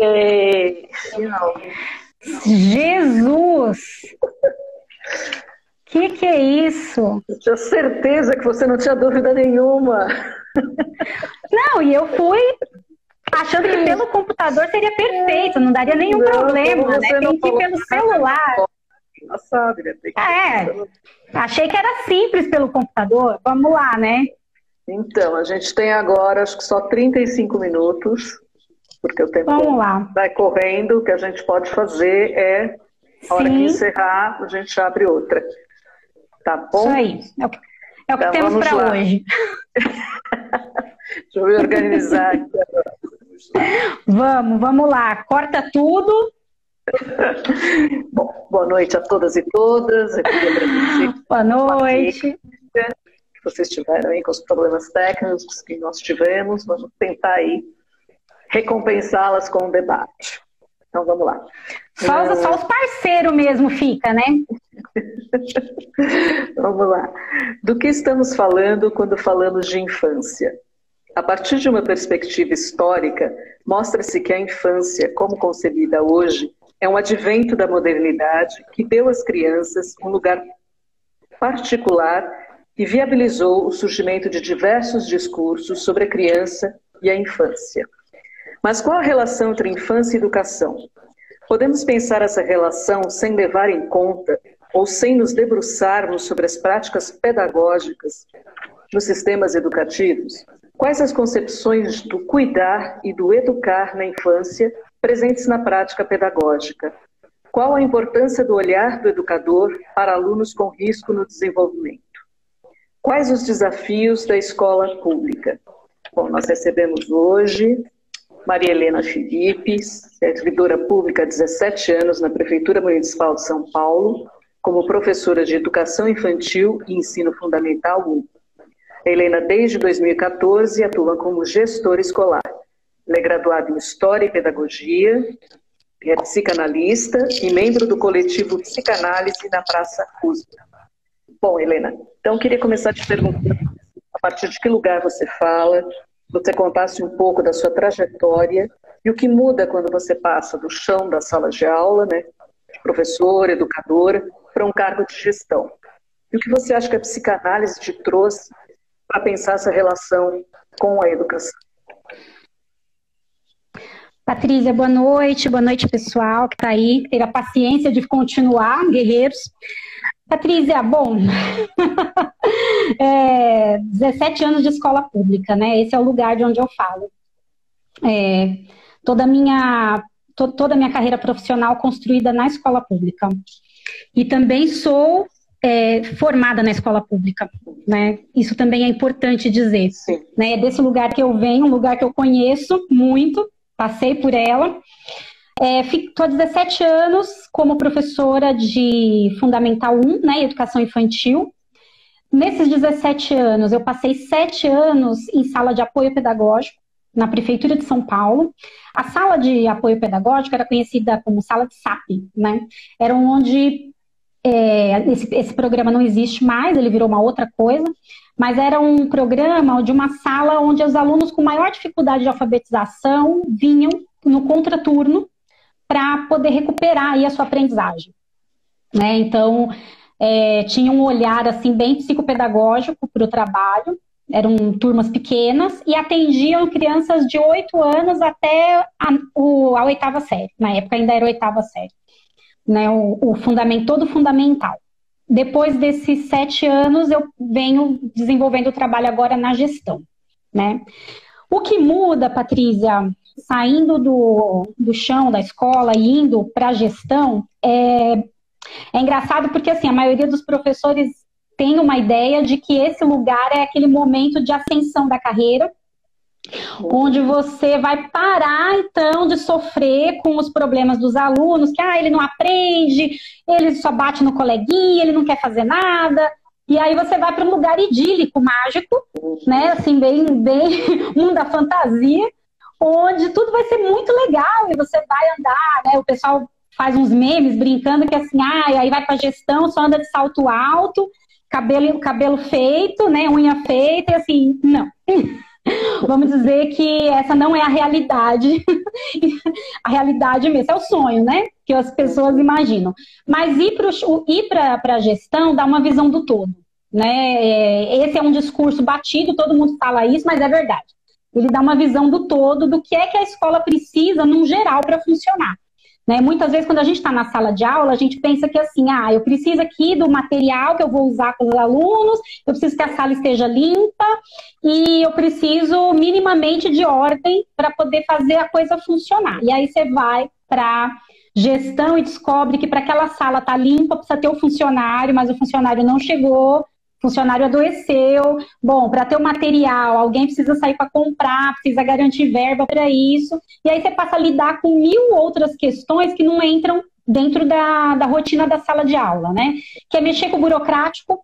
Ei, Jesus! Que é isso? eu tinha certeza que você não tinha dúvida nenhuma. Não, e eu fui achando que pelo computador seria perfeito, não daria nenhum problema, né? Tem que ir pelo celular. Sabe, né? Achei que era simples pelo computador. Vamos lá, né? Então, a gente tem agora, acho que só 35 minutos, porque o tempo vai correndo. O que a gente pode fazer é, a hora que encerrar, a gente abre outra. Tá bom? Isso aí. É o que temos para hoje. Deixa eu me organizar aqui agora. Vamos lá. Corta tudo. Bom, boa noite a todas e todas. Boa noite. Que vocês tiveram aí com os problemas técnicos que nós tivemos. Vamos tentar aí recompensá-las com o debate. Então vamos lá. Só os parceiros mesmo fica, né? Vamos lá. Do que estamos falando quando falamos de infância? A partir de uma perspectiva histórica, mostra-se que a infância, como concebida hoje, é um advento da modernidade que deu às crianças um lugar particular e viabilizou o surgimento de diversos discursos sobre a criança e a infância. Mas qual a relação entre infância e educação? Podemos pensar essa relação sem levar em conta ou sem nos debruçarmos sobre as práticas pedagógicas nos sistemas educativos? Quais as concepções do cuidar e do educar na infância presentes na prática pedagógica? Qual a importância do olhar do educador para alunos com risco no desenvolvimento? Quais os desafios da escola pública? Bom, nós recebemos hoje Maria Helena Felipe, servidora pública há 17 anos na Prefeitura Municipal de São Paulo, como professora de Educação Infantil e Ensino Fundamental 1. A Helena, desde 2014, atua como gestora escolar. Ela é graduada em História e Pedagogia, é psicanalista e membro do coletivo Psicanálise na Praça USP. Bom, Helena, então queria começar te perguntando a partir de que lugar você fala, você contasse um pouco da sua trajetória e o que muda quando você passa do chão da sala de aula, né, de professora, educadora, para um cargo de gestão. E o que você acha que a psicanálise te trouxe para pensar essa relação com a educação? Patrícia, boa noite pessoal que está aí, teve a paciência de continuar, guerreiros. Patrícia, bom, 17 anos de escola pública, né? Esse é o lugar de onde eu falo. Toda a minha carreira profissional construída na escola pública. E também sou formada na escola pública, né? Isso também é importante dizer. Né? É desse lugar que eu venho, um lugar que eu conheço muito, passei por ela. Estou há 17 anos como professora de Fundamental 1, né, Educação Infantil. Nesses 17 anos, eu passei 7 anos em sala de apoio pedagógico na Prefeitura de São Paulo. A sala de apoio pedagógico era conhecida como sala de SAP, né? Era onde esse programa não existe mais, ele virou uma outra coisa, mas era um programa de uma sala onde os alunos com maior dificuldade de alfabetização vinham no contraturno para poder recuperar aí a sua aprendizagem, né? Então, tinha um olhar assim bem psicopedagógico para o trabalho, eram turmas pequenas e atendiam crianças de 8 anos até a 8ª série, na época ainda era a 8ª série, né? Todo fundamental. Depois desses 7 anos, eu venho desenvolvendo o trabalho agora na gestão, né? O que muda, Patrícia, saindo do chão da escola e indo para a gestão, é engraçado porque assim, a maioria dos professores tem uma ideia de que esse lugar é aquele momento de ascensão da carreira, onde você vai parar, então, de sofrer com os problemas dos alunos, que ele não aprende, ele só bate no coleguinha, ele não quer fazer nada, e aí você vai para um lugar idílico, mágico, né, assim, bem mundo da fantasia, onde tudo vai ser muito legal, e você vai andar, né, o pessoal faz uns memes brincando que assim, aí vai para gestão, só anda de salto alto, cabelo feito, né, unha feita, e assim, não. Vamos dizer que essa não é a realidade. A realidade mesmo, é o sonho, né? Que as pessoas imaginam. Mas ir para a gestão dá uma visão do todo, né? Esse é um discurso batido, todo mundo fala isso, mas é verdade. Ele dá uma visão do todo, do que é que a escola precisa, num geral, para funcionar. Né? Muitas vezes, quando a gente está na sala de aula, a gente pensa que assim, eu preciso aqui do material que eu vou usar com os alunos, eu preciso que a sala esteja limpa e eu preciso minimamente de ordem para poder fazer a coisa funcionar. E aí você vai para gestão e descobre que para aquela sala estar limpa precisa ter o funcionário, mas o funcionário não chegou, o funcionário adoeceu. Bom, para ter o material, alguém precisa sair para comprar, precisa garantir verba para isso. E aí você passa a lidar com 1000 outras questões que não entram dentro da rotina da sala de aula, né? Que é mexer com o burocrático,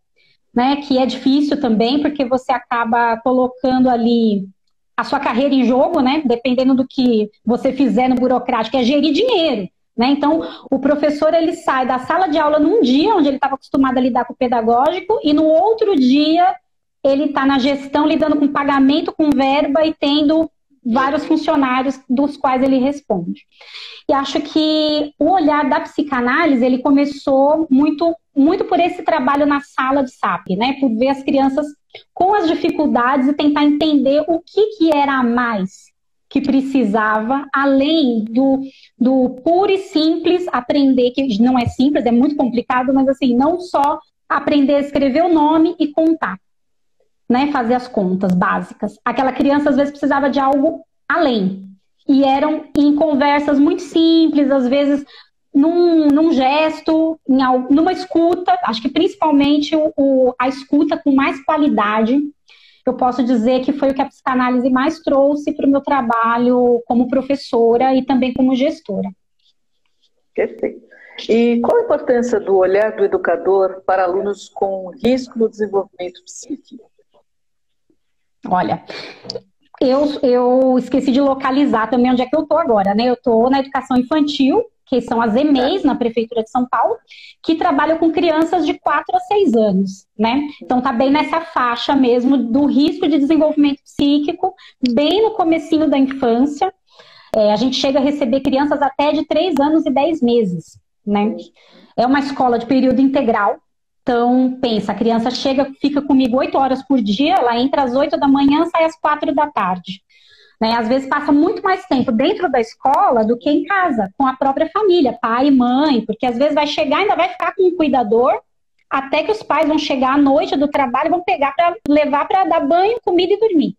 né? Que é difícil também, porque você acaba colocando ali a sua carreira em jogo, né? Dependendo do que você fizer no burocrático, é gerir dinheiro. Né? Então, o professor ele sai da sala de aula num dia, onde ele estava acostumado a lidar com o pedagógico, e no outro dia ele está na gestão, lidando com pagamento, com verba e tendo vários funcionários dos quais ele responde. E acho que o olhar da psicanálise, ele começou muito por esse trabalho na sala de SAP, né? Por ver as crianças com as dificuldades e tentar entender o que era a mais que precisava, além do puro e simples aprender, que não é simples, é muito complicado, mas assim, não só aprender a escrever o nome e contar, né, fazer as contas básicas. Aquela criança às vezes precisava de algo além, e eram em conversas muito simples, às vezes num gesto, numa escuta, acho que principalmente a escuta com mais qualidade. Eu posso dizer que foi o que a psicanálise mais trouxe para o meu trabalho como professora e também como gestora. Perfeito. E qual a importância do olhar do educador para alunos com risco no desenvolvimento psíquico? Olha, eu esqueci de localizar também onde é que eu estou agora, né? Eu estou na educação infantil, que são as EMEIs, na Prefeitura de São Paulo, que trabalham com crianças de 4 a 6 anos, né? Então tá bem nessa faixa mesmo do risco de desenvolvimento psíquico, bem no comecinho da infância. A gente chega a receber crianças até de 3 anos e 10 meses, né? É uma escola de período integral, então pensa, a criança chega, fica comigo 8 horas por dia, ela entra às 8 da manhã, sai às 4 da tarde. Né? Às vezes passa muito mais tempo dentro da escola do que em casa, com a própria família, pai e mãe, porque às vezes vai chegar e ainda vai ficar com um cuidador, até que os pais vão chegar à noite do trabalho e vão pegar para levar para dar banho, comida e dormir.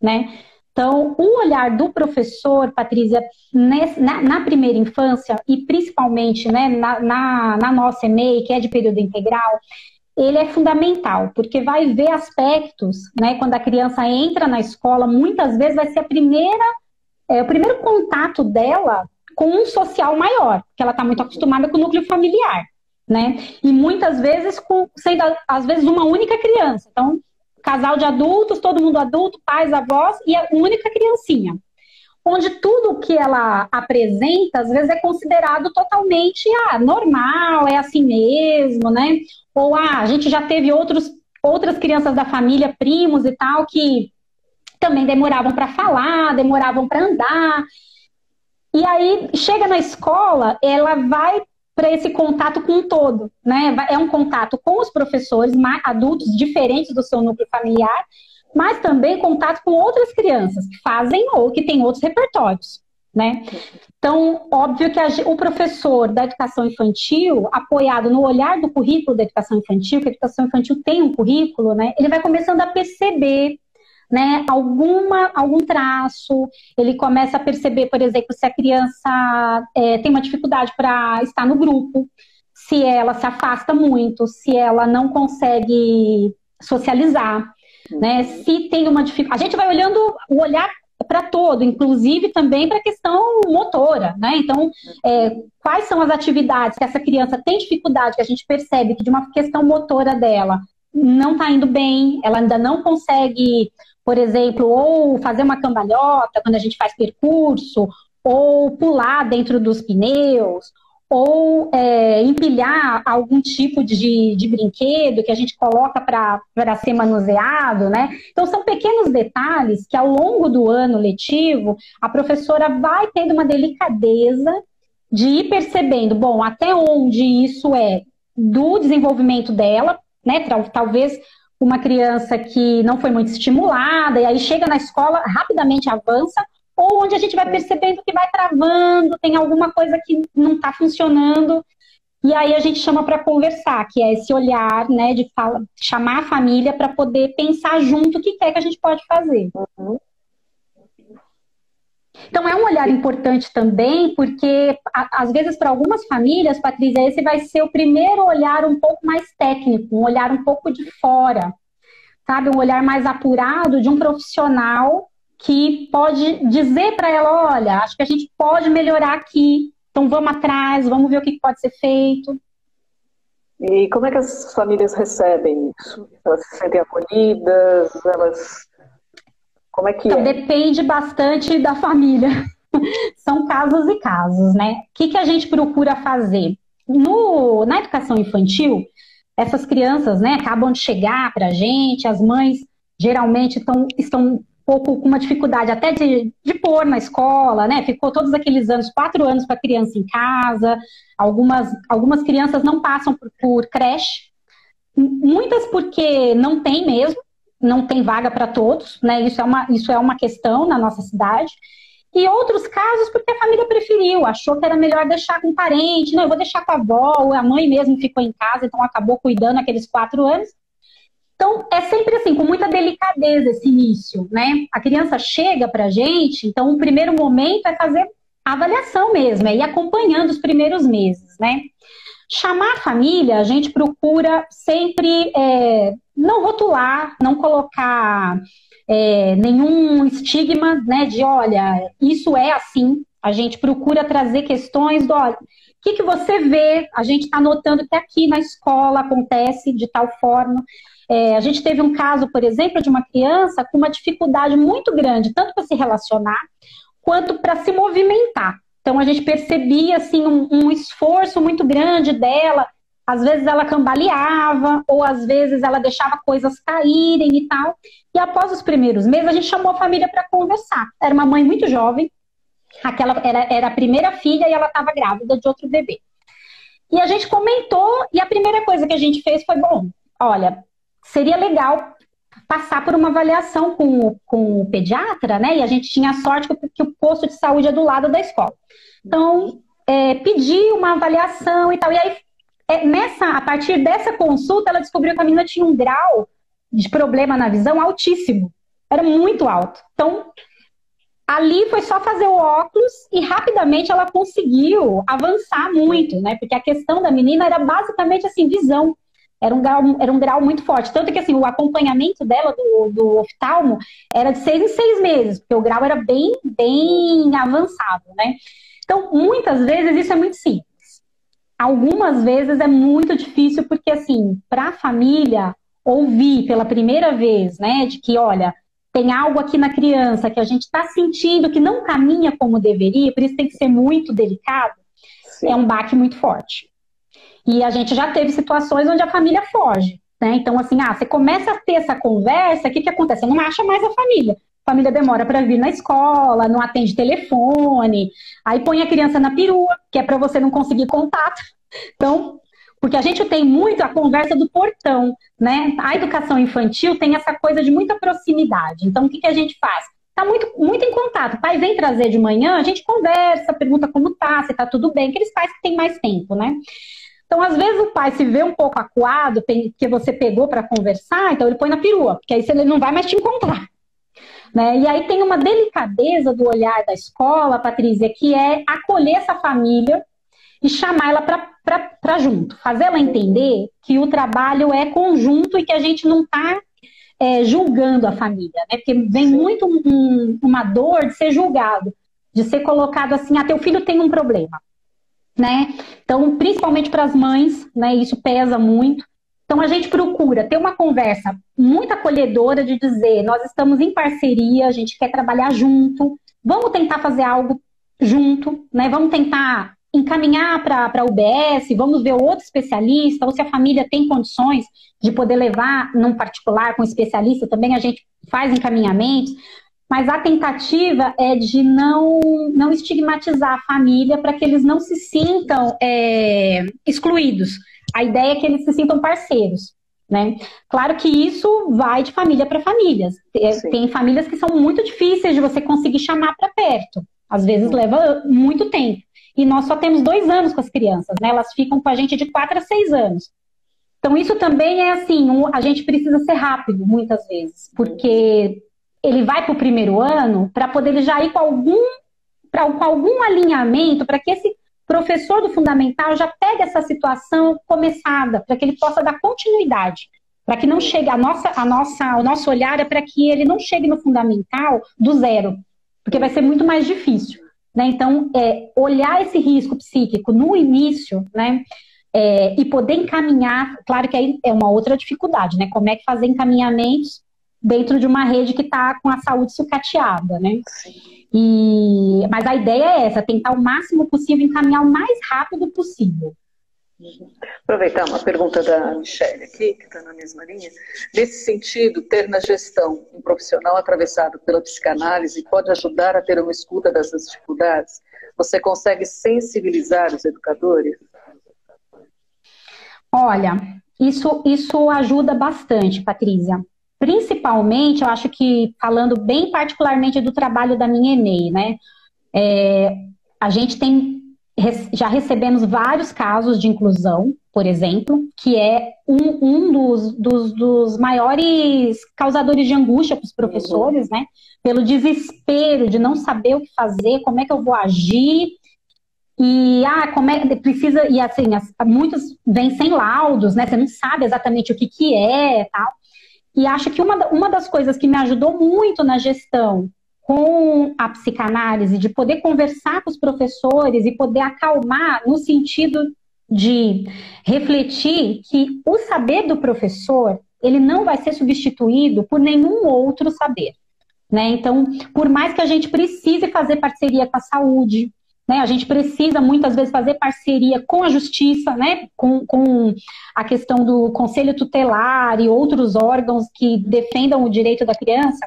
Né? Então, o olhar do professor, Patrícia, na primeira infância, e principalmente, né, na nossa EMEI, que é de período integral, ele é fundamental, porque vai ver aspectos, né, quando a criança entra na escola, muitas vezes vai ser o primeiro contato dela com um social maior, porque ela está muito acostumada com o núcleo familiar, né, e muitas vezes sendo, às vezes, uma única criança, então, casal de adultos, todo mundo adulto, pais, avós, e a única criancinha, onde tudo que ela apresenta, às vezes, é considerado totalmente normal, é assim mesmo, né? Ou a gente já teve outras crianças da família, primos e tal, que também demoravam para falar, demoravam para andar. E aí, chega na escola, ela vai para esse contato com o todo, né? É um contato com os professores, adultos diferentes do seu núcleo familiar, mas também contato com outras crianças que fazem ou que têm outros repertórios, né? Então, óbvio que o professor da educação infantil, apoiado no olhar do currículo da educação infantil, que a educação infantil tem um currículo, né? Ele vai começando a perceber, né, algum traço, ele começa a perceber, por exemplo, se a criança tem uma dificuldade para estar no grupo, se ela se afasta muito, se ela não consegue socializar, né? Se tem uma dificuldade. A gente vai olhando o olhar para todo, inclusive também para a questão motora, né? Então, quais são as atividades que essa criança tem dificuldade, que a gente percebe que de uma questão motora dela não está indo bem, ela ainda não consegue, por exemplo, ou fazer uma cambalhota quando a gente faz percurso, ou pular dentro dos pneus, ou empilhar algum tipo de brinquedo que a gente coloca para ser manuseado, né? Então, são pequenos detalhes que, ao longo do ano letivo, a professora vai tendo uma delicadeza de ir percebendo, bom, até onde isso é do desenvolvimento dela, né? Talvez uma criança que não foi muito estimulada, e aí chega na escola, rapidamente avança, ou onde a gente vai percebendo que vai travando, tem alguma coisa que não está funcionando, e aí a gente chama para conversar, que é esse olhar, né, de chamar a família para poder pensar junto o que é que a gente pode fazer. Uhum. Então é um olhar importante também, porque às vezes para algumas famílias, Patrícia, esse vai ser o primeiro olhar um pouco mais técnico, um olhar um pouco de fora, sabe? Um olhar mais apurado de um profissional que pode dizer para ela, olha, acho que a gente pode melhorar aqui, então vamos atrás, vamos ver o que pode ser feito. E como é que as famílias recebem isso? Elas se sentem acolhidas? Como é que então, depende bastante da família. São casos e casos, né? O que a gente procura fazer? Na educação infantil, essas crianças, né, acabam de chegar para a gente, as mães geralmente estão pouco com uma dificuldade até de pôr na escola, né? Ficou todos aqueles anos, 4 anos para a criança em casa, algumas crianças não passam por creche, muitas porque não tem mesmo, não tem vaga para todos, né? Isso é uma questão na nossa cidade. E outros casos porque a família preferiu, achou que era melhor deixar com um parente, não, eu vou deixar com a avó, ou a mãe mesmo ficou em casa, então acabou cuidando aqueles 4 anos. Então, é sempre assim, com muita delicadeza esse início, né? A criança chega pra gente, então o primeiro momento é fazer a avaliação mesmo, é ir acompanhando os primeiros meses, né? Chamar a família, a gente procura sempre não rotular, não colocar nenhum estigma, né? De, olha, isso é assim. A gente procura trazer questões do, olha, o que você vê? A gente está notando que aqui na escola acontece de tal forma. A gente teve um caso, por exemplo, de uma criança com uma dificuldade muito grande, tanto para se relacionar, quanto para se movimentar. Então, a gente percebia assim, um esforço muito grande dela. Às vezes ela cambaleava, ou às vezes ela deixava coisas caírem e tal. E após os primeiros meses, a gente chamou a família para conversar. Era uma mãe muito jovem, aquela era a primeira filha e ela estava grávida de outro bebê. E a gente comentou, e a primeira coisa que a gente fez foi, bom, olha, seria legal passar por uma avaliação com o pediatra, né? E a gente tinha a sorte que o posto de saúde é do lado da escola. Então, pedi uma avaliação e tal. E aí, a partir dessa consulta, ela descobriu que a menina tinha um grau de problema na visão altíssimo. Era muito alto. Então, ali foi só fazer o óculos e rapidamente ela conseguiu avançar muito, né? Porque a questão da menina era basicamente assim, visão. Era um grau muito forte. Tanto que assim, o acompanhamento dela do oftalmo era de 6 em 6 meses, porque o grau era bem, bem avançado, né? Então, muitas vezes isso é muito simples. Algumas vezes é muito difícil, porque assim, para a família ouvir pela primeira vez, né, de que, olha, tem algo aqui na criança que a gente está sentindo que não caminha como deveria, por isso tem que ser muito delicado, sim, é um baque muito forte. E a gente já teve situações onde a família foge, né? Então, assim, você começa a ter essa conversa, o que acontece? Você não acha mais a família. A família demora para vir na escola, não atende telefone, aí põe a criança na perua, que é para você não conseguir contato. Então, porque a gente tem muito a conversa do portão, né? A educação infantil tem essa coisa de muita proximidade. Então, o que a gente faz? Tá muito, muito em contato. O pai vem trazer de manhã, a gente conversa, pergunta como tá, se tá tudo bem, aqueles pais que têm mais tempo, né? Então, às vezes, o pai se vê um pouco acuado, que você pegou para conversar, então ele põe na perua, porque aí ele não vai mais te encontrar. Né? E aí tem uma delicadeza do olhar da escola, Patrícia, que é acolher essa família e chamar ela para junto. Fazer ela entender que o trabalho é conjunto e que a gente não está julgando a família. Né? Porque vem muito uma dor de ser julgado, de ser colocado assim, teu filho tem um problema. Né? Então, principalmente para as mães, né, isso pesa muito. Então, a gente procura ter uma conversa muito acolhedora de dizer, nós estamos em parceria, a gente quer trabalhar junto, vamos tentar fazer algo junto, né? Vamos tentar encaminhar para a UBS, vamos ver outro especialista, ou se a família tem condições de poder levar num particular com especialista, também a gente faz encaminhamentos, mas a tentativa é de não estigmatizar a família para que eles não se sintam excluídos. A ideia é que eles se sintam parceiros, né? Claro que isso vai de família para família. Tem famílias que são muito difíceis de você conseguir chamar para perto. Às vezes leva muito tempo. E nós só temos 2 anos com as crianças, né? Elas ficam com a gente de 4 a 6 anos. Então isso também é assim, a gente precisa ser rápido muitas vezes, porque ele vai para o primeiro ano para poder ele já ir com algum alinhamento, para que esse professor do fundamental já pegue essa situação começada, para que ele possa dar continuidade, para que não chegue o nosso olhar é para que ele não chegue no fundamental do zero, porque vai ser muito mais difícil, né? Então, olhar esse risco psíquico no início, né? E poder encaminhar, claro que aí é uma outra dificuldade, né? Como é que fazer encaminhamentos dentro de uma rede que está com a saúde sucateada, né? Mas a ideia é essa, tentar o máximo possível encaminhar o mais rápido possível. Aproveitar uma pergunta da Michelle aqui, que está na mesma linha. Nesse sentido, ter na gestão um profissional atravessado pela psicanálise pode ajudar a ter uma escuta dessas dificuldades? Você consegue sensibilizar os educadores? Olha, isso ajuda bastante, Patrícia. Principalmente, eu acho que, falando bem particularmente do trabalho da minha EMEI, né? A gente já recebemos vários casos de inclusão, por exemplo, que é um dos maiores causadores de angústia para os professores, né? Pelo desespero de não saber o que fazer, como é que eu vou agir. E precisa, e assim, muitos vêm sem laudos, né? Você não sabe exatamente o que é, tal. E acho que uma das coisas que me ajudou muito na gestão com a psicanálise, de poder conversar com os professores e poder acalmar no sentido de refletir que o saber do professor, ele não vai ser substituído por nenhum outro saber, né? Então, por mais que a gente precise fazer parceria com a saúde, né? A gente precisa muitas vezes fazer parceria com a justiça, né? Com a questão do conselho tutelar e outros órgãos que defendam o direito da criança,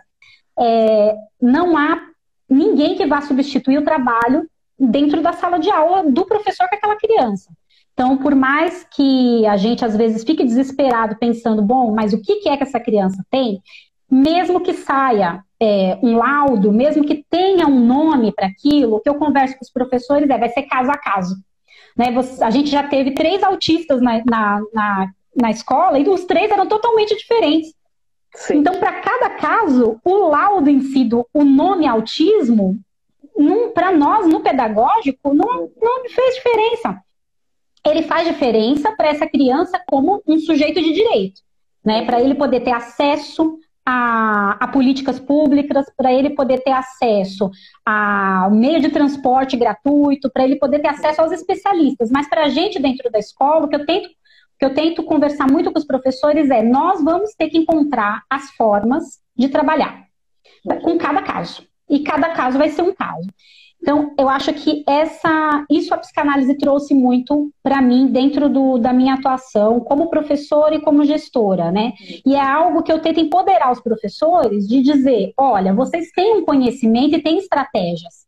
não há ninguém que vá substituir o trabalho dentro da sala de aula do professor com aquela criança. Então, por mais que a gente às vezes fique desesperado pensando, bom, mas o que é que essa criança tem? Mesmo que saia um laudo, mesmo que tenha um nome para aquilo, o que eu converso com os professores vai ser caso a caso. Né? A gente já teve 3 autistas na escola e os 3 eram totalmente diferentes. Sim. Então, para cada caso, o laudo em si, o nome autismo, para nós, no pedagógico, não fez diferença. Ele faz diferença para essa criança como um sujeito de direito, né? Para ele poder ter acesso a políticas públicas, para ele poder ter acesso a meio de transporte gratuito, para ele poder ter acesso aos especialistas. Mas para a gente dentro da escola, o que eu tento conversar muito com os professores nós vamos ter que encontrar as formas de trabalhar com cada caso. E cada caso vai ser um caso. Então, eu acho que isso a psicanálise trouxe muito para mim dentro da minha atuação como professora e como gestora, né? E é algo que eu tento empoderar os professores de dizer, olha, vocês têm um conhecimento e têm estratégias.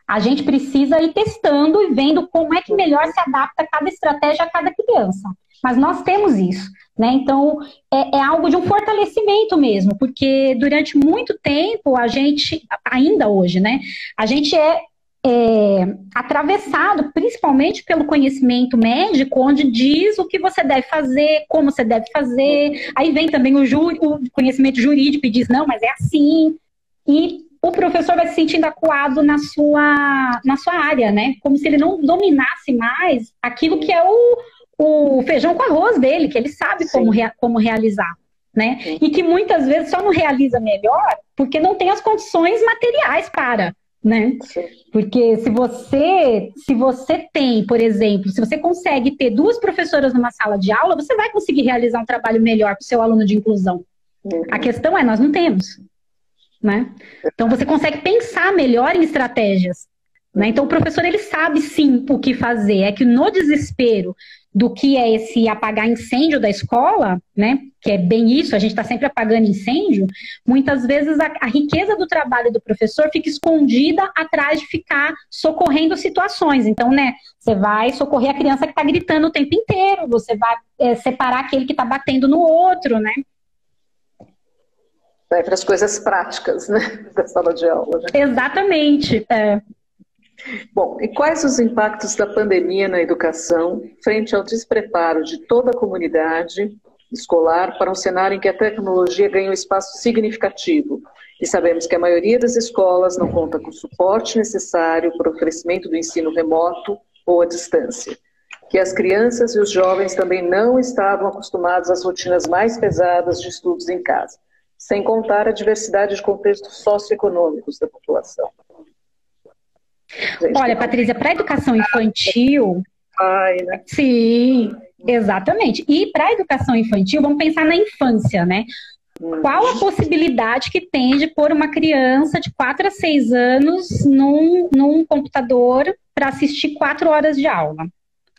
A gente precisa ir testando e vendo como é que melhor se adapta cada estratégia a cada criança. Mas nós temos isso, né? Então, é algo de um fortalecimento mesmo, porque durante muito tempo, a gente, ainda hoje, né? A gente é atravessado principalmente pelo conhecimento médico, onde diz o que você deve fazer, como você deve fazer. Aí vem também o conhecimento jurídico e diz, não, mas é assim. E o professor vai se sentindo acuado na sua área, né? Como se ele não dominasse mais aquilo que é o feijão com arroz dele, que ele sabe como realizar, né? E que muitas vezes só não realiza melhor porque não tem as condições materiais para, né? Porque se você tem, por exemplo, se você consegue ter 2 professoras numa sala de aula, você vai conseguir realizar um trabalho melhor para o seu aluno de inclusão. A questão nós não temos, né? Então você consegue pensar melhor em estratégias, né? Então, o professor, ele sabe, sim, o que fazer. É que no desespero do que é esse apagar incêndio da escola, né, que é bem isso, a gente está sempre apagando incêndio, muitas vezes a riqueza do trabalho do professor fica escondida atrás de ficar socorrendo situações. Então, né, você vai socorrer a criança que está gritando o tempo inteiro, você vai separar aquele que está batendo no outro, né? Vai para as coisas práticas, né, da sala de aula, né? Exatamente. Bom, e quais os impactos da pandemia na educação frente ao despreparo de toda a comunidade escolar para um cenário em que a tecnologia ganha um espaço significativo? E sabemos que a maioria das escolas não conta com o suporte necessário para o oferecimento do ensino remoto ou à distância. Que as crianças e os jovens também não estavam acostumados às rotinas mais pesadas de estudos em casa, sem contar a diversidade de contextos socioeconômicos da população. Olha, Patrícia, para a educação infantil... né? Sim, exatamente. E para a educação infantil, vamos pensar na infância, né? Qual a possibilidade que tem de pôr uma criança de 4 a 6 anos num computador para assistir 4 horas de aula?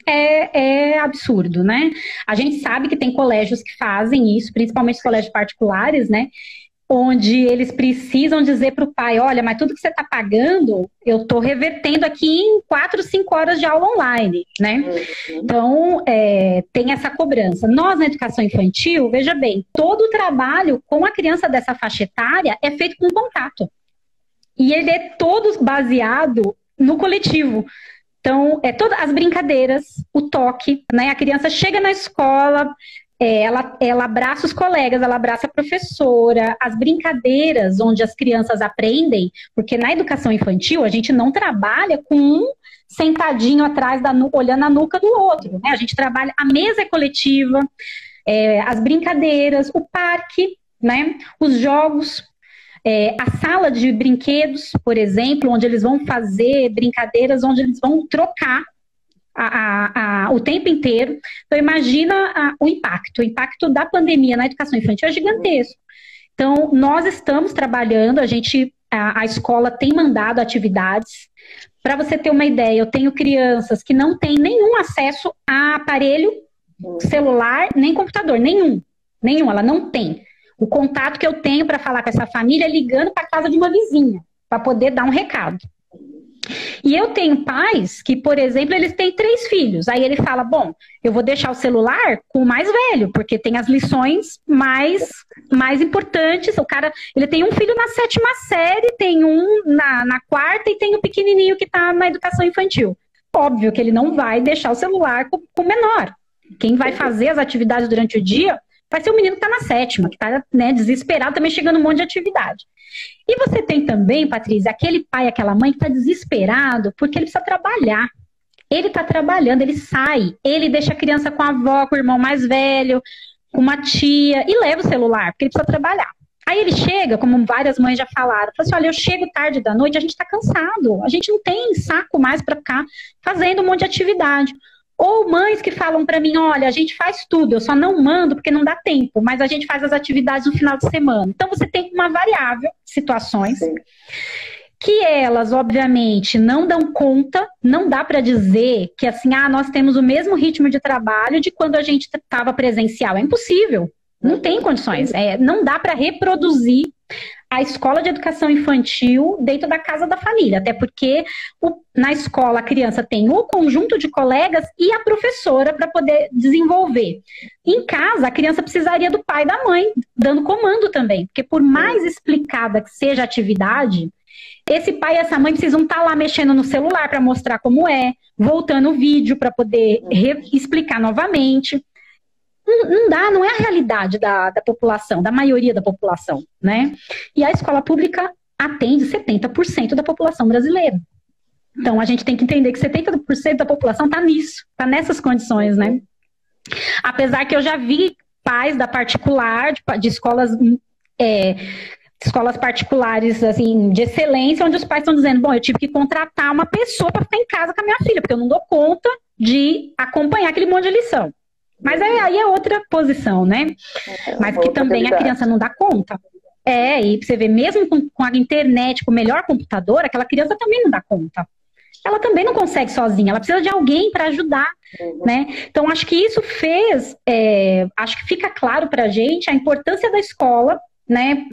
É absurdo, né? A gente sabe que tem colégios que fazem isso, principalmente os colégios particulares, né? Onde eles precisam dizer para o pai, olha, mas tudo que você está pagando, eu estou revertendo aqui em 4, 5 horas de aula online, né? Então, tem essa cobrança. Nós, na educação infantil, veja bem, todo o trabalho com a criança dessa faixa etária é feito com contato. E ele é todo baseado no coletivo. Então, todas as brincadeiras, o toque, né? A criança chega na escola... Ela abraça os colegas, ela abraça a professora, as brincadeiras onde as crianças aprendem, porque na educação infantil a gente não trabalha com um sentadinho atrás, olhando a nuca do outro, né? A gente trabalha, a mesa é coletiva, as brincadeiras, o parque, né? Os jogos, a sala de brinquedos, por exemplo, onde eles vão fazer brincadeiras, onde eles vão trocar o tempo inteiro. Então imagina o impacto da pandemia na educação infantil é gigantesco. Então nós estamos trabalhando, a escola tem mandado atividades. Para você ter uma ideia, eu tenho crianças que não têm nenhum acesso a aparelho celular, nem computador, nenhum, ela não tem. O contato que eu tenho para falar com essa família é ligando para a casa de uma vizinha, para poder dar um recado. E eu tenho pais que, por exemplo, eles têm 3 filhos. Aí ele fala, bom, eu vou deixar o celular com o mais velho, porque tem as lições mais importantes. O cara, ele tem um filho na 7ª série, tem um na 4ª e tem o pequenininho que está na educação infantil. Óbvio que ele não vai deixar o celular com o menor. Quem vai fazer as atividades durante o dia vai ser o menino que está na 7ª, que está, né, desesperado, também chegando um monte de atividade. E você tem também, Patrícia, aquele pai, aquela mãe que está desesperado porque ele precisa trabalhar. Ele está trabalhando, ele sai, ele deixa a criança com a avó, com o irmão mais velho, com uma tia, e leva o celular, porque ele precisa trabalhar. Aí ele chega, como várias mães já falaram, fala assim, olha, eu chego tarde da noite, a gente está cansado, a gente não tem saco mais para ficar fazendo um monte de atividade. Ou mães que falam para mim, olha, a gente faz tudo, eu só não mando porque não dá tempo, mas a gente faz as atividades no final de semana. Então você tem uma variável, situações, que elas, obviamente, não dão conta, não dá para dizer que assim, nós temos o mesmo ritmo de trabalho de quando a gente estava presencial. É impossível, não tem condições. Não dá para reproduzir a escola de educação infantil dentro da casa da família, até porque na escola a criança tem o conjunto de colegas e a professora para poder desenvolver. Em casa, a criança precisaria do pai e da mãe, dando comando também, porque por mais explicada que seja a atividade, esse pai e essa mãe precisam estar lá mexendo no celular para mostrar como voltando o vídeo para poder explicar novamente. Não dá, não é a realidade da população, da maioria da população, né? E a escola pública atende 70% da população brasileira. Então, a gente tem que entender que 70% da população está nisso, está nessas condições, né? Apesar que eu já vi pais da particular, de escolas particulares, assim, de excelência, onde os pais estão dizendo, bom, eu tive que contratar uma pessoa para ficar em casa com a minha filha, porque eu não dou conta de acompanhar aquele monte de lição. Mas aí é outra posição, né? Mas que também a criança não dá conta. E você vê, mesmo com a internet, com o melhor computador, aquela criança também não dá conta. ela também não consegue sozinha, ela precisa de alguém para ajudar, né? Então, acho que isso fez, acho que fica claro para a gente a importância da escola, né?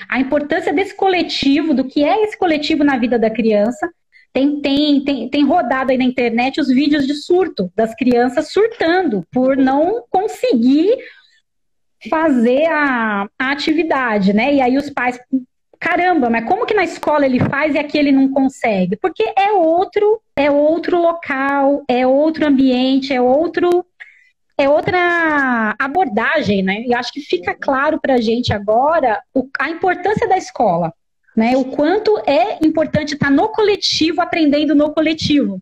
A importância desse coletivo, do que é esse coletivo na vida da criança. Tem rodado aí na internet os vídeos de surto, das crianças surtando por não conseguir fazer a atividade, né? E aí os pais, caramba, mas como que na escola ele faz e aqui ele não consegue? Porque é outro local, é outro ambiente, é outra abordagem, né? E acho que fica claro para a gente agora a importância da escola, né? O quanto é importante estar no coletivo, aprendendo no coletivo.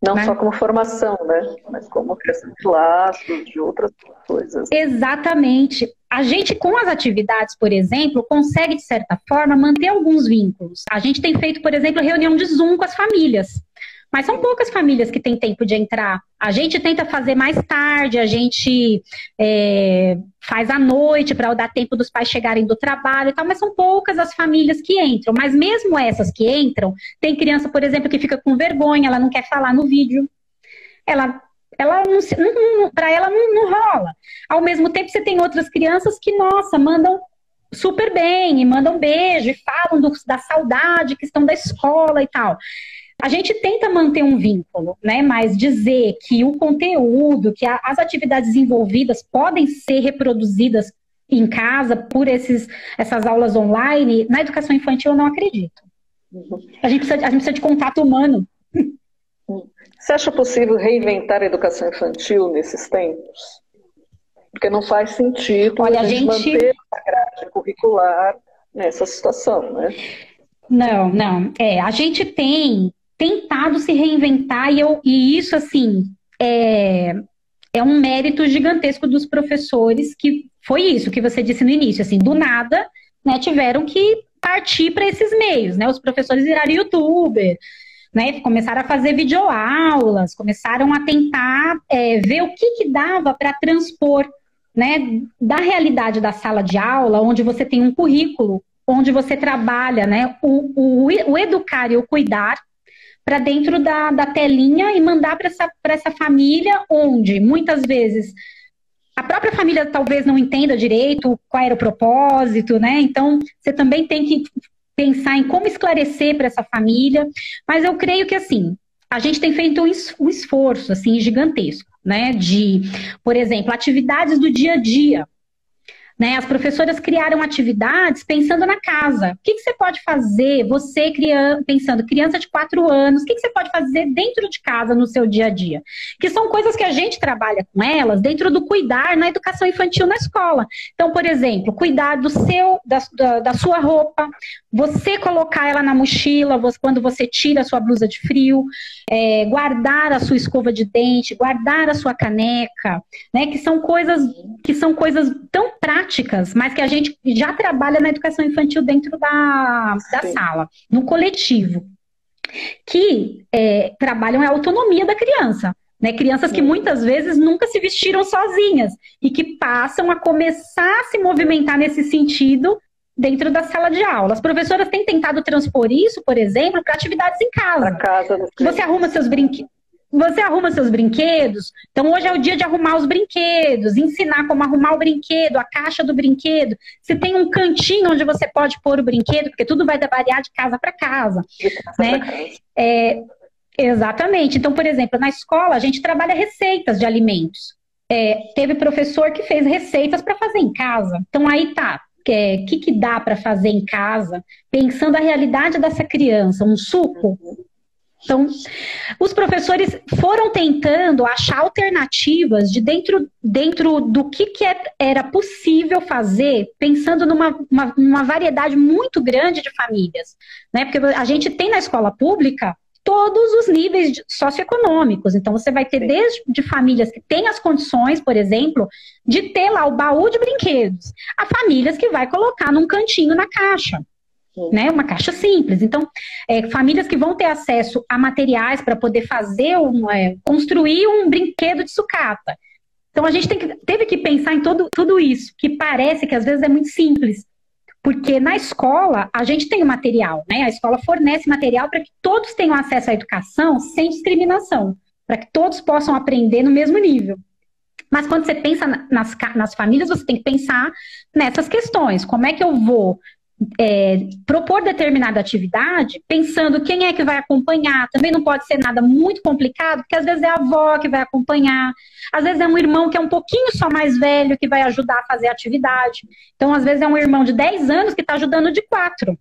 Não, né? Só como formação, né? Mas como criação de laços, de outras coisas. Exatamente. A gente, com as atividades, por exemplo, consegue, de certa forma, manter alguns vínculos. A gente tem feito, por exemplo, reunião de Zoom com as famílias. Mas são poucas famílias que têm tempo de entrar. A gente tenta fazer mais tarde, a gente faz à noite para dar tempo dos pais chegarem do trabalho e tal, mas são poucas as famílias que entram. Mas mesmo essas que entram, tem criança, por exemplo, que fica com vergonha, ela não quer falar no vídeo. Para ela não rola. Ao mesmo tempo, você tem outras crianças que, nossa, mandam super bem, e mandam beijo, e falam da saudade que estão da escola e tal. A gente tenta manter um vínculo, né? Mas dizer que o conteúdo, que as atividades envolvidas podem ser reproduzidas em casa por essas aulas online, na educação infantil eu não acredito. A gente precisa de contato humano. Você acha possível reinventar a educação infantil nesses tempos? Porque não faz sentido a gente manter a grade curricular nessa situação, né? Não. A gente tem tentado se reinventar e isso, assim, é um mérito gigantesco dos professores, que foi isso que você disse no início, assim, do nada, né, tiveram que partir para esses meios, né? Os professores viraram youtuber, né? Começaram a fazer videoaulas, começaram a tentar ver o que dava para transpor, né, da realidade da sala de aula, onde você tem um currículo, onde você trabalha, né, o educar e o cuidar, para dentro da telinha e mandar para essa família, onde muitas vezes a própria família talvez não entenda direito qual era o propósito, né? Então, você também tem que pensar em como esclarecer para essa família. Mas eu creio que, assim, a gente tem feito um esforço, assim, gigantesco, né? De, por exemplo, atividades do dia a dia. Né? As professoras criaram atividades pensando na casa. O que você pode fazer, você pensando, criança de 4 anos, o que você pode fazer dentro de casa no seu dia a dia? Que são coisas que a gente trabalha com elas dentro do cuidar na educação infantil na escola. Então, por exemplo, cuidar da sua roupa, você colocar ela na mochila quando você tira a sua blusa de frio, guardar a sua escova de dente, guardar a sua caneca, né? Que são coisas tão práticas, mas que a gente já trabalha na educação infantil dentro da sala, no coletivo, que trabalham a autonomia da criança. Né? Crianças que muitas vezes nunca se vestiram sozinhas e que passam a começar a se movimentar nesse sentido dentro da sala de aula. As professoras têm tentado transpor isso, por exemplo, para atividades em casa. Você arruma seus brinquedos, então hoje é o dia de arrumar os brinquedos, ensinar como arrumar o brinquedo, a caixa do brinquedo. Se tem um cantinho onde você pode pôr o brinquedo, porque tudo vai variar de casa para casa. Né? Exatamente. Então, por exemplo, na escola a gente trabalha receitas de alimentos. Teve professor que fez receitas para fazer em casa. Então aí tá. O que dá para fazer em casa, pensando a realidade dessa criança, um suco? Então, os professores foram tentando achar alternativas de dentro do que era possível fazer, pensando numa variedade muito grande de famílias. Né? Porque a gente tem na escola pública todos os níveis socioeconômicos. Então, você vai ter desde famílias que têm as condições, por exemplo, de ter lá o baú de brinquedos, a famílias que vai colocar num cantinho na caixa. Né, uma caixa simples. Então, famílias que vão ter acesso a materiais para poder construir um brinquedo de sucata. Então, a gente teve que pensar em tudo isso, que parece que às vezes é muito simples. Porque na escola a gente tem o material, né? A escola fornece material para que todos tenham acesso à educação sem discriminação, para que todos possam aprender no mesmo nível. Mas quando você pensa nas famílias, você tem que pensar nessas questões. Como é que eu vou propor determinada atividade, pensando quem é que vai acompanhar? Também não pode ser nada muito complicado, porque às vezes é a avó que vai acompanhar, às vezes é um irmão que é um pouquinho só mais velho que vai ajudar a fazer a atividade. Então, às vezes é um irmão de 10 anos que está ajudando de 4.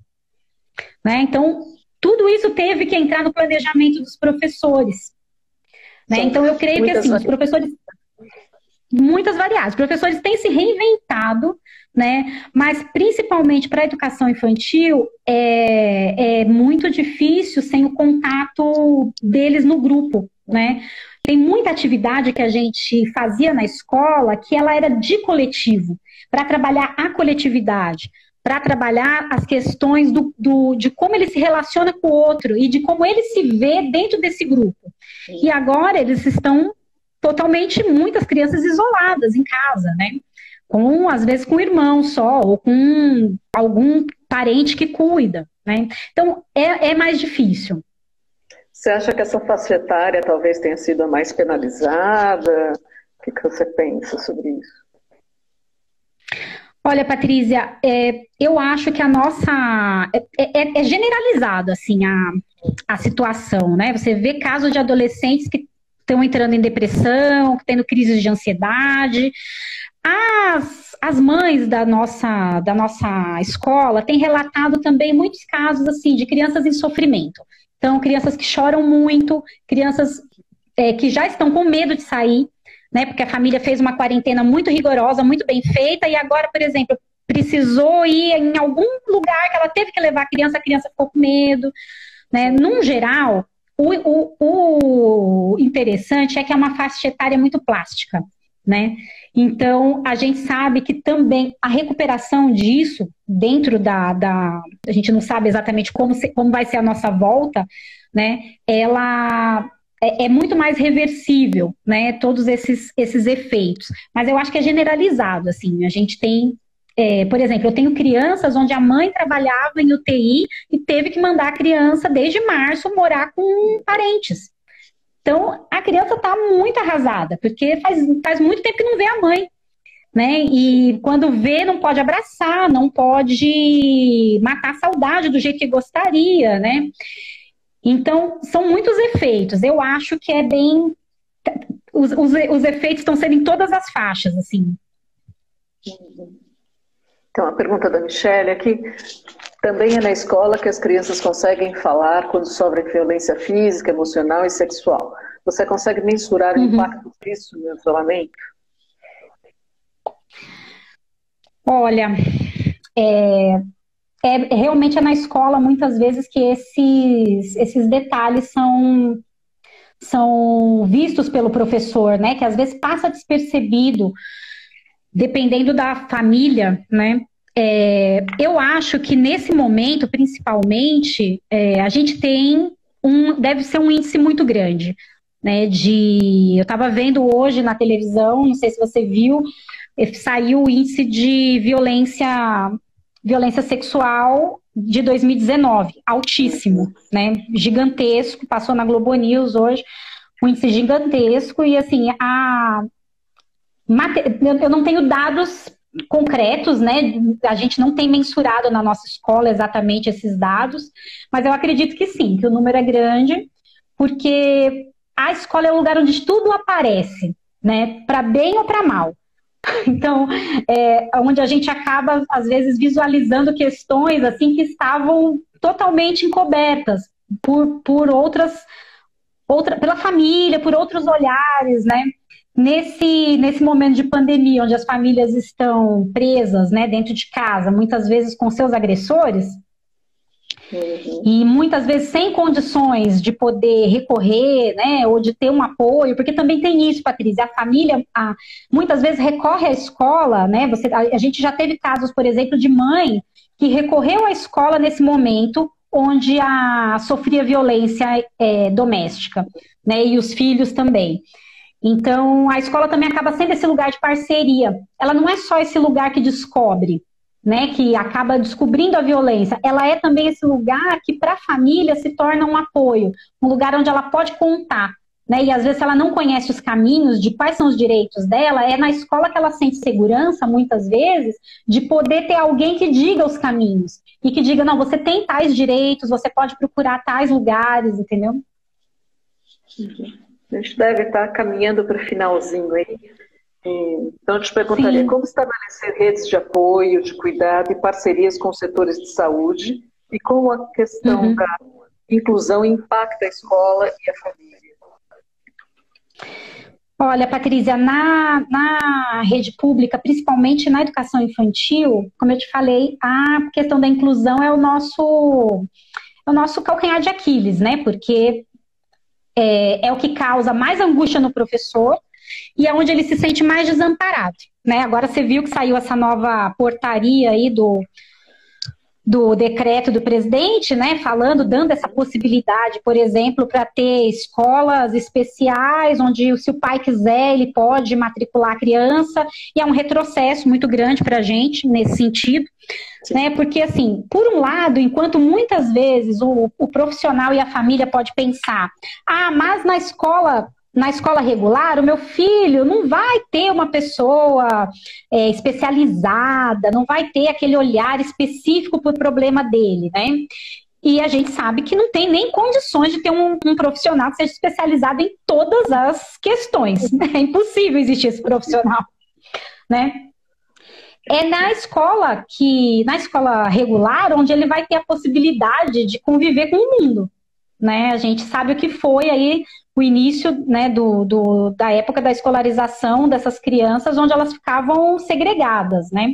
Né? Então, tudo isso teve que entrar no planejamento dos professores. Né? Então, eu creio que assim, os professores... Muitas variáveis. Os professores têm se reinventado, né? Mas principalmente para a educação infantil é muito difícil sem o contato deles no grupo, né? Tem muita atividade que a gente fazia na escola que ela era de coletivo, para trabalhar a coletividade, para trabalhar as questões de como ele se relaciona com o outro e de como ele se vê dentro desse grupo. E agora eles estão totalmente, muitas crianças isoladas em casa, né? Às vezes com o irmão só, ou com algum parente que cuida, né? Então, é mais difícil. Você acha que essa faixa etária talvez tenha sido a mais penalizada? O que você pensa sobre isso? Olha, Patrícia, eu acho que a nossa... É generalizado, assim, a situação, né? Você vê casos de adolescentes que estão entrando em depressão, tendo crises de ansiedade. As mães da nossa escola têm relatado também muitos casos assim de crianças em sofrimento. Então, crianças que choram muito, crianças que já estão com medo de sair, né? Porque a família fez uma quarentena muito rigorosa, muito bem feita, e agora, por exemplo, precisou ir em algum lugar que ela teve que levar a criança ficou com medo, né? Num geral, o interessante é que é uma faixa etária muito plástica, né? Então, a gente sabe que também a recuperação disso, dentro a gente não sabe exatamente como vai ser a nossa volta, né? Ela é muito mais reversível, né? Todos esses efeitos. Mas eu acho que é generalizado, assim. A gente tem... por exemplo, eu tenho crianças onde a mãe trabalhava em UTI e teve que mandar a criança, desde março, morar com parentes. Então, a criança está muito arrasada, porque faz muito tempo que não vê a mãe, né? E quando vê, não pode abraçar, não pode matar a saudade do jeito que gostaria, né? Então, são muitos efeitos. Eu acho que é bem... Os efeitos estão sendo em todas as faixas, assim. Então, a pergunta da Michelle aqui, também é na escola que as crianças conseguem falar quando sofrem violência física, emocional e sexual. Você consegue mensurar o impacto disso no isolamento? Olha, realmente é na escola muitas vezes que esses detalhes são vistos pelo professor, né? Que às vezes passa despercebido, dependendo da família, né? Eu acho que nesse momento, principalmente, a gente deve ser um índice muito grande, né? Eu estava vendo hoje na televisão, não sei se você viu, saiu o índice de violência sexual de 2019, altíssimo, né? Gigantesco, passou na Globo News hoje, um índice gigantesco, e assim, eu não tenho dados concretos, né? A gente não tem mensurado na nossa escola exatamente esses dados, mas eu acredito que sim, que o número é grande, porque a escola é o lugar onde tudo aparece, né? Para bem ou para mal. Então, onde a gente acaba, às vezes, visualizando questões assim que estavam totalmente encobertas pela família, por outros olhares, né? Nesse momento de pandemia, onde as famílias estão presas, né, dentro de casa, muitas vezes com seus agressores, e muitas vezes sem condições de poder recorrer, né, ou de ter um apoio, porque também tem isso, Patrícia, a família muitas vezes recorre à escola, né, a gente já teve casos, por exemplo, de mãe que recorreu à escola nesse momento onde sofria violência doméstica, né, e os filhos também. Então, a escola também acaba sendo esse lugar de parceria. Ela não é só esse lugar que descobre, né, que acaba descobrindo a violência, ela é também esse lugar que para a família se torna um apoio, um lugar onde ela pode contar, né, e às vezes se ela não conhece os caminhos de quais são os direitos dela, é na escola que ela sente segurança, muitas vezes, de poder ter alguém que diga os caminhos, e que diga, não, você tem tais direitos, você pode procurar tais lugares, entendeu? A gente deve estar caminhando para o finalzinho aí. Então, eu te perguntaria, Sim. como estabelecer redes de apoio, de cuidado e parcerias com setores de saúde e como a questão da inclusão impacta a escola e a família? Olha, Patrícia, na rede pública, principalmente na educação infantil, como eu te falei, a questão da inclusão é o nosso calcanhar de Aquiles, né? Porque é o que causa mais angústia no professor e é onde ele se sente mais desamparado, né? Agora você viu que saiu essa nova portaria aí do decreto do presidente, né, dando essa possibilidade, por exemplo, para ter escolas especiais, onde se o pai quiser, ele pode matricular a criança, e é um retrocesso muito grande para a gente nesse sentido, né, porque assim, por um lado, enquanto muitas vezes o profissional e a família pode pensar, mas na escola regular, o meu filho não vai ter uma pessoa especializada, não vai ter aquele olhar específico para o problema dele, né? E a gente sabe que não tem nem condições de ter um profissional que seja especializado em todas as questões. Né? É impossível existir esse profissional, né? É na escola regular, onde ele vai ter a possibilidade de conviver com o mundo. Né? A gente sabe o que foi aí o início, né, da época da escolarização dessas crianças, onde elas ficavam segregadas, né?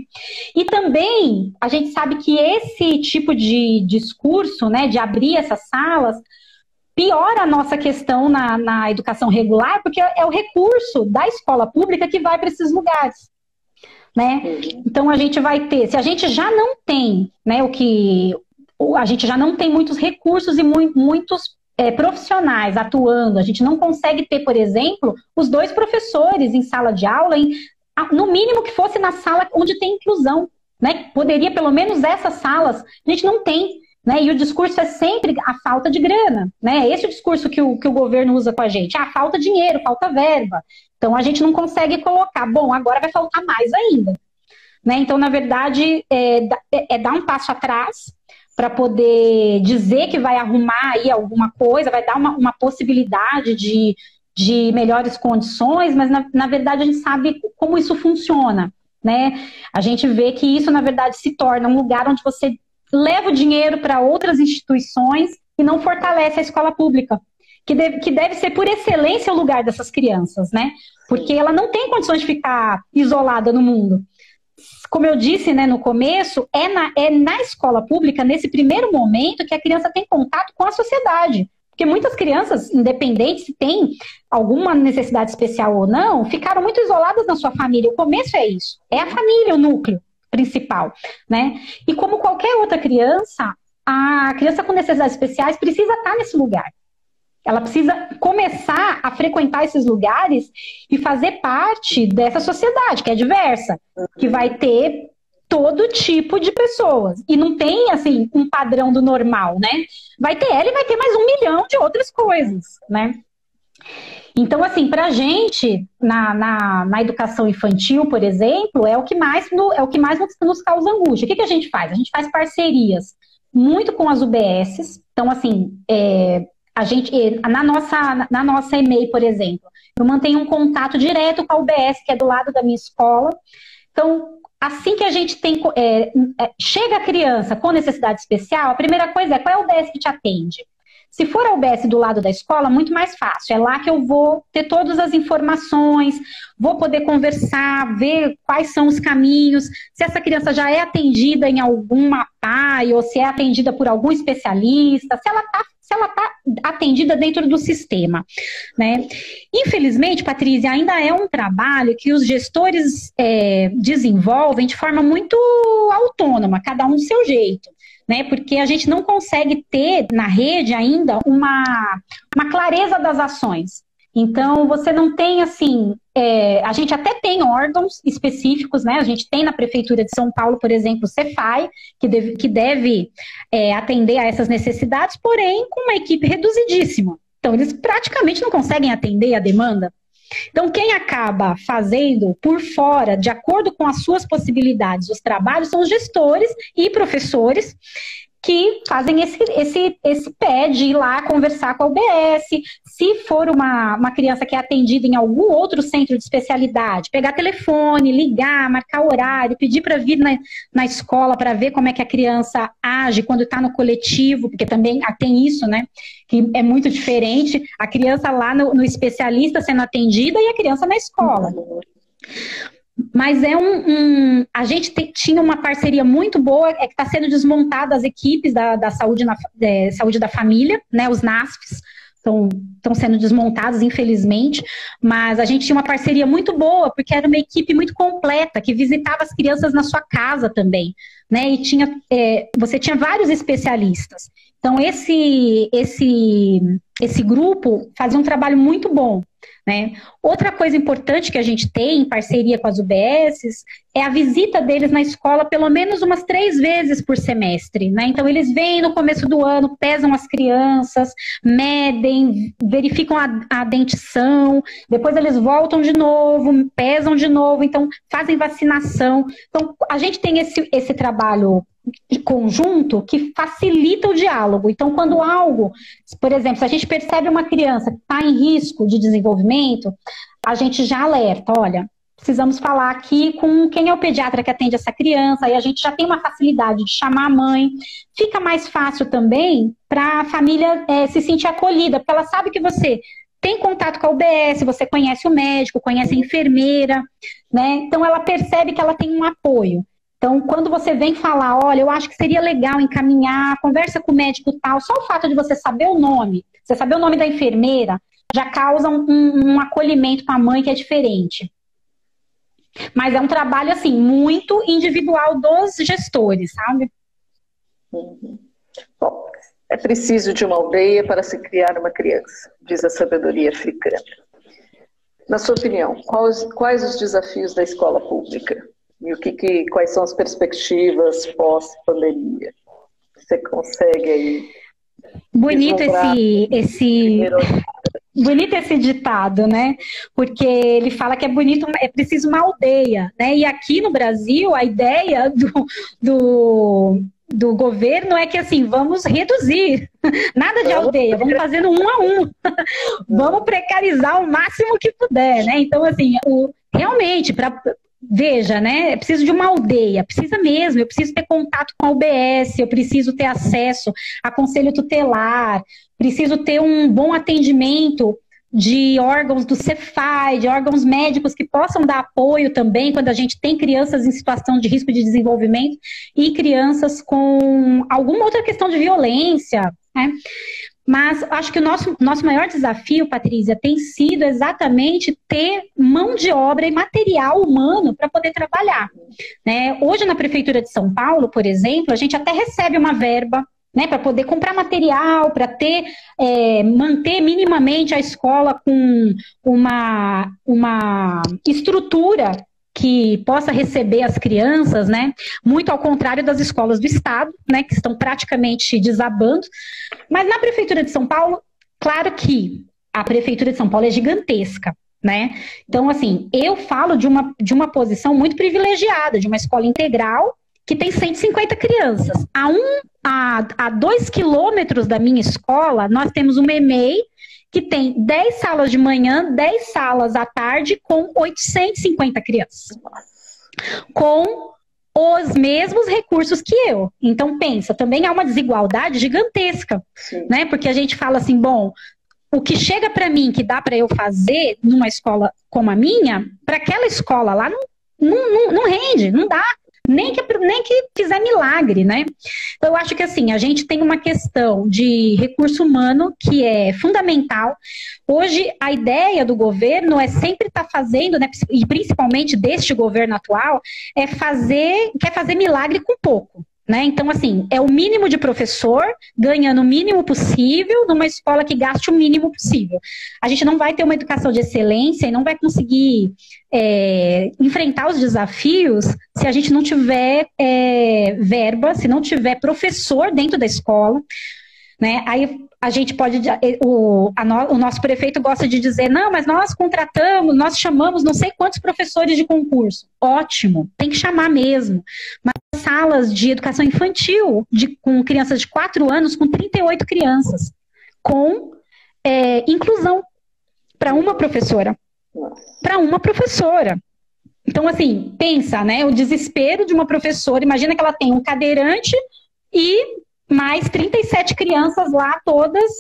E também a gente sabe que esse tipo de discurso, né, de abrir essas salas, piora a nossa questão na educação regular, porque é o recurso da escola pública que vai para esses lugares. Né? Então a gente vai ter, se a gente já não tem, né, a gente já não tem muitos recursos e muitos profissionais atuando, a gente não consegue ter, por exemplo, os 2 professores em sala de aula, no mínimo que fosse na sala onde tem inclusão, né? Poderia pelo menos essas salas, a gente não tem, né? E o discurso é sempre a falta de grana, né? Esse é o discurso que o governo usa com a gente, falta dinheiro, falta verba, então a gente não consegue colocar, bom, agora vai faltar mais ainda, né? Então, na verdade, dar um passo atrás, para poder dizer que vai arrumar aí alguma coisa, vai dar uma possibilidade de melhores condições, mas na verdade a gente sabe como isso funciona, né? A gente vê que isso na verdade se torna um lugar onde você leva o dinheiro para outras instituições e não fortalece a escola pública, que deve ser por excelência o lugar dessas crianças, né? Porque ela não tem condições de ficar isolada no mundo. Como eu disse, né, no começo, é na escola pública, nesse primeiro momento, que a criança tem contato com a sociedade. Porque muitas crianças, independente se tem alguma necessidade especial ou não, ficaram muito isoladas na sua família. O começo é isso. É a família o núcleo principal, né? E como qualquer outra criança, a criança com necessidades especiais precisa estar nesse lugar. Ela precisa começar a frequentar esses lugares e fazer parte dessa sociedade, que é diversa, que vai ter todo tipo de pessoas. E não tem, assim, um padrão do normal, né? Vai ter ela e vai ter mais 1 milhão de outras coisas, né? Então, assim, pra gente, na educação infantil, por exemplo, é o que mais nos causa angústia. O que a gente faz? A gente faz parcerias muito com as UBSs. Então, assim, a gente, na nossa EMEI, por exemplo, eu mantenho um contato direto com a UBS, que é do lado da minha escola. Então, assim que a gente chega a criança com necessidade especial, a primeira coisa é qual é a UBS que te atende? Se for a UBS do lado da escola, muito mais fácil. É lá que eu vou ter todas as informações, vou poder conversar, ver quais são os caminhos, se essa criança já é atendida em alguma PAI ou se é atendida por algum especialista, se ela está atendida dentro do sistema, né? Infelizmente, Patrícia, ainda é um trabalho que os gestores desenvolvem de forma muito autônoma, cada um do seu jeito. Né, porque a gente não consegue ter na rede ainda uma clareza das ações. Então, você não tem, assim, a gente até tem órgãos específicos, né? A gente tem na Prefeitura de São Paulo, por exemplo, o Cefai, que deve atender a essas necessidades, porém com uma equipe reduzidíssima. Então, eles praticamente não conseguem atender a demanda. Então, quem acaba fazendo por fora, de acordo com as suas possibilidades, os trabalhos, são os gestores e professores que fazem esse pé de ir lá conversar com a UBS. Se for uma criança que é atendida em algum outro centro de especialidade, pegar telefone, ligar, marcar horário, pedir para vir na escola para ver como é que a criança age quando está no coletivo, porque também tem isso, né? Que é muito diferente, a criança lá no especialista sendo atendida e a criança na escola. Mas a gente tinha uma parceria muito boa, que está sendo desmontada as equipes da saúde da família, né, os NASFs, estão sendo desmontados, infelizmente, mas a gente tinha uma parceria muito boa, porque era uma equipe muito completa, que visitava as crianças na sua casa também, né, e você tinha vários especialistas. Então, esse grupo fazia um trabalho muito bom, né? Outra coisa importante que a gente tem em parceria com as UBSs é a visita deles na escola pelo menos umas 3 vezes por semestre, né? Então eles vêm no começo do ano, pesam as crianças, medem, verificam a dentição, depois eles voltam de novo, pesam de novo, então fazem vacinação. Então a gente tem esse trabalho conjunto que facilita o diálogo. Então, quando algo, por exemplo, se a gente percebe uma criança que está em risco de desenvolvimento, a gente já alerta, olha, precisamos falar aqui com quem é o pediatra que atende essa criança, aí a gente já tem uma facilidade de chamar a mãe. Fica mais fácil também para a família se sentir acolhida, porque ela sabe que você tem contato com a UBS, você conhece o médico, conhece a enfermeira, né? Então ela percebe que ela tem um apoio. Então, quando você vem falar, olha, eu acho que seria legal encaminhar, conversa com o médico tal, só o fato de você saber o nome, você saber o nome da enfermeira, já causa um acolhimento com a mãe que é diferente. Mas é um trabalho, assim, muito individual dos gestores, sabe? Uhum. Bom, é preciso de uma aldeia para se criar uma criança, diz a sabedoria africana. Na sua opinião, quais os desafios da escola pública? E quais são as perspectivas pós-pandemia? Você consegue aí... Bonito bonito esse ditado, né? Porque ele fala que é preciso uma aldeia, né? E aqui no Brasil, a ideia do governo é que, assim, vamos reduzir. Nada de aldeia, vamos fazendo 1 a 1. Vamos precarizar o máximo que puder, né? Então, assim, realmente, veja, né? É preciso de uma aldeia, precisa mesmo. Eu preciso ter contato com a UBS, eu preciso ter acesso a conselho tutelar, preciso ter um bom atendimento de órgãos do Cefai, de órgãos médicos que possam dar apoio também quando a gente tem crianças em situação de risco de desenvolvimento e crianças com alguma outra questão de violência, né? Mas acho que o nosso maior desafio, Patrícia, tem sido exatamente ter mão de obra e material humano para poder trabalhar, né? Hoje, na Prefeitura de São Paulo, por exemplo, a gente até recebe uma verba, né, para poder comprar material, para manter minimamente a escola com uma estrutura que possa receber as crianças, né? Muito ao contrário das escolas do Estado, né? Que estão praticamente desabando. Mas na Prefeitura de São Paulo, claro que a Prefeitura de São Paulo é gigantesca, né? Então, assim, eu falo de uma posição muito privilegiada, de uma escola integral que tem 150 crianças. A 2 quilômetros da minha escola, nós temos uma EMEI que tem 10 salas de manhã, 10 salas à tarde, com 850 crianças. Com os mesmos recursos que eu. Então, pensa, também há uma desigualdade gigantesca, né? Porque a gente fala assim, bom, o que chega para mim, que dá para eu fazer numa escola como a minha, para aquela escola lá não rende, não dá. Nem que fizer milagre, né? Então, eu acho que assim, a gente tem uma questão de recurso humano que é fundamental. Hoje, a ideia do governo é sempre estar fazendo, né, e principalmente deste governo atual, quer fazer milagre com pouco, né? Então, assim, é o mínimo de professor ganhando o mínimo possível numa escola que gaste o mínimo possível. A gente não vai ter uma educação de excelência e não vai conseguir enfrentar os desafios se a gente não tiver verba, se não tiver professor dentro da escola, né? Aí a gente pode, o nosso prefeito gosta de dizer, não, mas nós contratamos, nós chamamos não sei quantos professores de concurso. Ótimo, tem que chamar mesmo. Mas salas de educação infantil, com crianças de 4 anos, com 38 crianças, com inclusão para uma professora. Para uma professora. Então, assim, pensa, né, o desespero de uma professora, imagina que ela tem um cadeirante e mais 37 crianças lá, todas,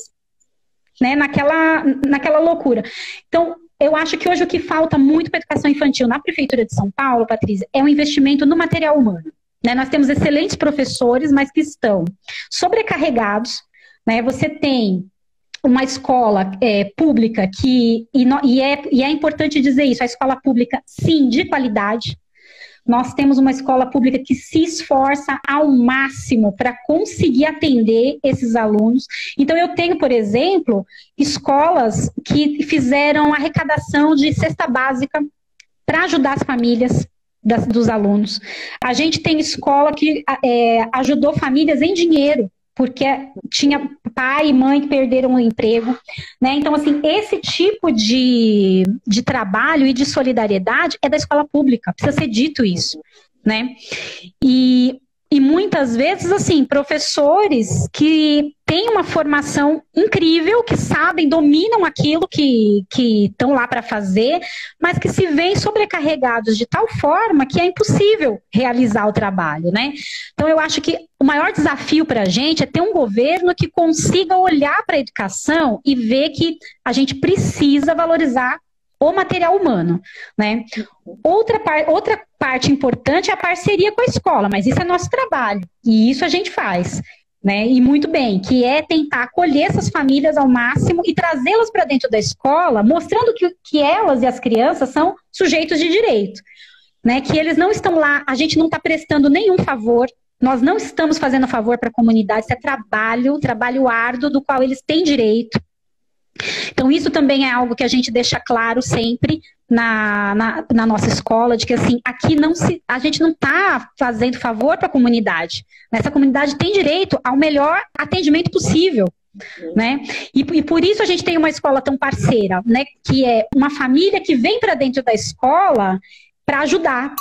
né, naquela loucura. Então, eu acho que hoje o que falta muito para a educação infantil na Prefeitura de São Paulo, Patrícia, é um investimento no material humano. Né? Nós temos excelentes professores, mas que estão sobrecarregados. Né? Você tem uma escola pública e é importante dizer isso, a escola pública, sim, de qualidade. Nós temos uma escola pública que se esforça ao máximo para conseguir atender esses alunos. Então, eu tenho, por exemplo, escolas que fizeram arrecadação de cesta básica para ajudar as famílias dos alunos. A gente tem escola que ajudou famílias em dinheiro, porque tinha pai e mãe que perderam o emprego, né? Então, assim, esse tipo de trabalho e de solidariedade é da escola pública, precisa ser dito isso, né? E muitas vezes, assim, professores que têm uma formação incrível, que sabem, dominam aquilo que estão lá para fazer, mas que se veem sobrecarregados de tal forma que é impossível realizar o trabalho, né? Então, eu acho que o maior desafio para a gente é ter um governo que consiga olhar para a educação e ver que a gente precisa valorizar o material humano, né? Outra parte importante é a parceria com a escola, mas isso é nosso trabalho, e isso a gente faz, né? E muito bem, que é tentar acolher essas famílias ao máximo e trazê-las para dentro da escola, mostrando que elas e as crianças são sujeitos de direito, né? Que eles não estão lá, a gente não está prestando nenhum favor, nós não estamos fazendo favor para a comunidade, isso é trabalho árduo do qual eles têm direito. Então, isso também é algo que a gente deixa claro sempre na nossa escola, de que assim, aqui a gente não está fazendo favor para a comunidade. Essa comunidade tem direito ao melhor atendimento possível. Né? E por isso a gente tem uma escola tão parceira, né? Que é uma família que vem para dentro da escola para ajudar.